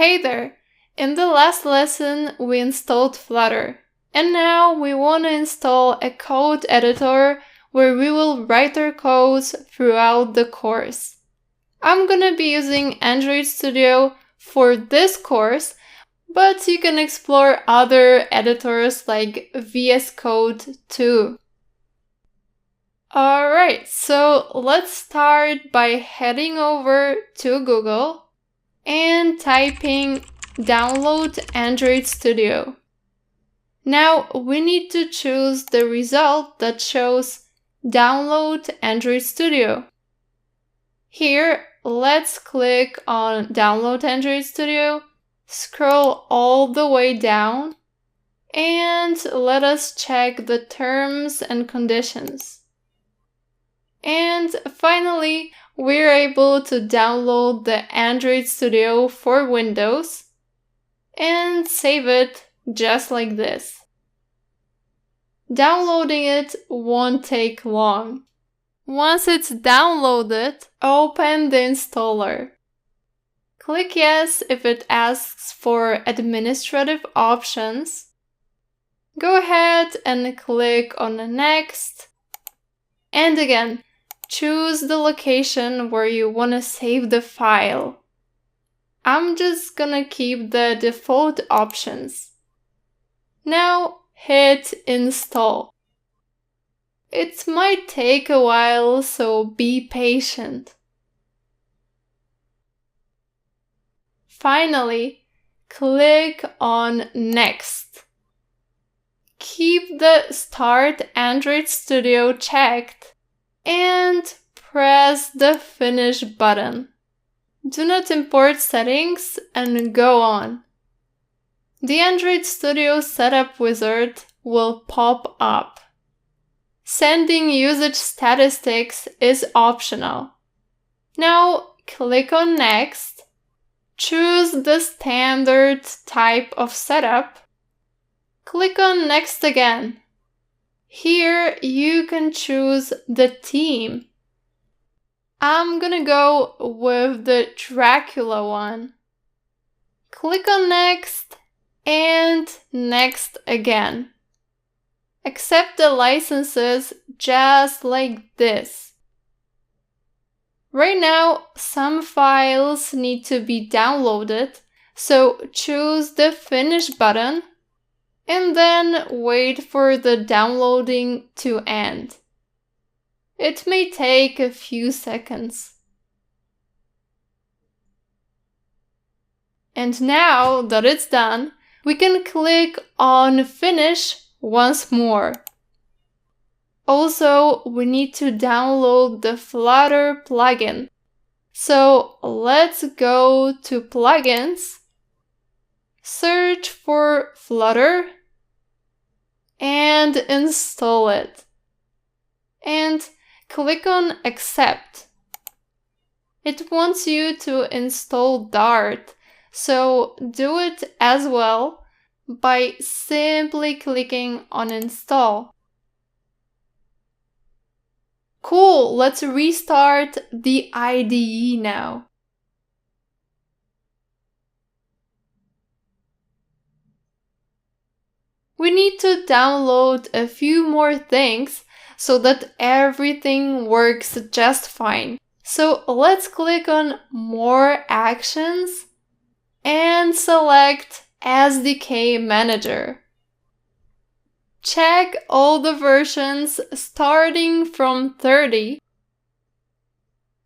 Hey there! In the last lesson, we installed Flutter, and now we want to install a code editor where we will write our codes throughout the course. I'm gonna be using Android Studio for this course, but you can explore other editors like VS Code too. Alright, so let's start by heading over to Google and typing download Android Studio. Now we need to choose the result that shows download Android Studio. Here, let's click on download Android Studio, scroll all the way down, and let us check the terms and conditions. And finally, we're able to download the Android Studio for Windows and save it just like this. Downloading it won't take long. Once it's downloaded, open the installer. Click Yes if it asks for administrative options. Go ahead and click on Next. And again, choose the location where you want to save the file. I'm just gonna keep the default options. Now hit Install. It might take a while, so be patient. Finally, click on Next. Keep the Start Android Studio checked and press the Finish button. Do not import settings and go on. The Android Studio Setup Wizard will pop up. Sending usage statistics is optional. Now click on Next. Choose the standard type of setup. Click on Next again. Here you can choose the theme. I'm gonna go with the Dracula one. Click on Next and Next again. Accept the licenses just like this. Right now, some files need to be downloaded, so choose the Finish button and then wait for the downloading to end. It may take a few seconds. And now that it's done, we can click on Finish once more. Also, we need to download the Flutter plugin. So let's go to Plugins, search for Flutter, and install it. And click on Accept. It wants you to install Dart, so do it as well by simply clicking on Install. Cool, let's restart the IDE now. We need to download a few more things so that everything works just fine. So let's click on More Actions and select SDK Manager. Check all the versions starting from 30.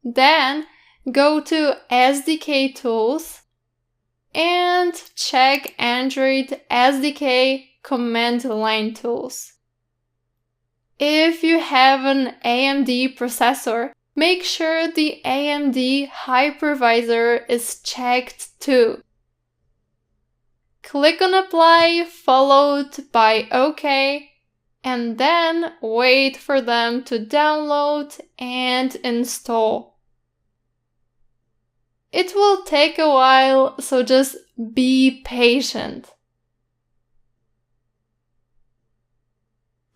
Then go to SDK Tools and check Android SDK Command Line Tools. If you have an AMD processor, make sure the AMD hypervisor is checked too. Click on Apply, followed by OK, and then wait for them to download and install. It will take a while, so just be patient.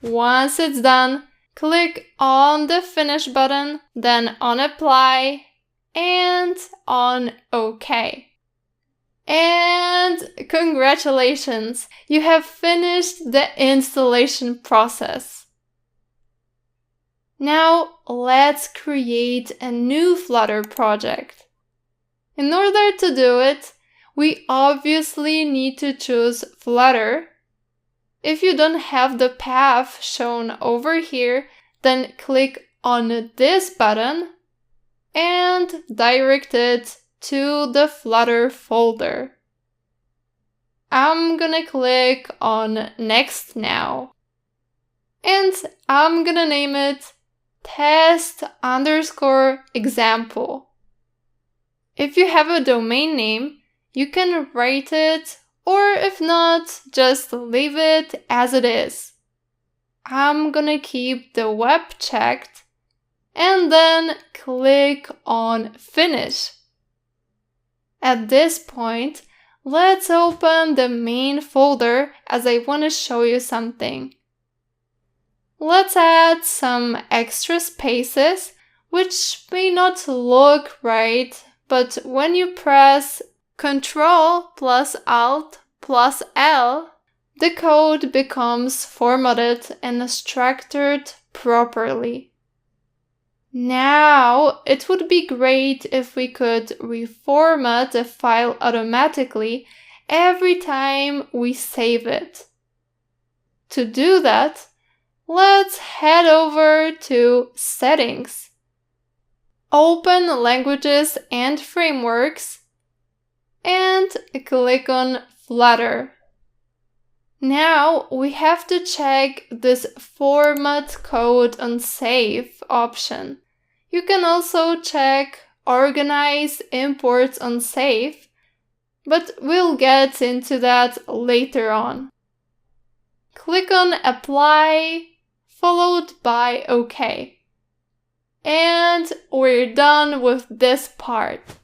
Once it's done, click on the Finish button, then on Apply, and on OK. And congratulations! You have finished the installation process. Now let's create a new Flutter project. In order to do it, we obviously need to choose Flutter. If you don't have the path shown over here, then click on this button and direct it to the Flutter folder. I'm gonna click on Next now. And I'm gonna name it test_example. If you have a domain name, you can write it, or if not, just leave it as it is. I'm gonna keep the web checked and then click on Finish. At this point, let's open the main folder as I want to show you something. Let's add some extra spaces, which may not look right, but when you press Ctrl+Alt+L, the code becomes formatted and structured properly. Now, it would be great if we could reformat the file automatically every time we save it. To do that, let's head over to Settings, open Languages and Frameworks, and click on Flutter. Now we have to check this Format Code on Save option. You can also check Organize Imports on Save, but we'll get into that later on. Click on Apply, followed by OK. And we're done with this part.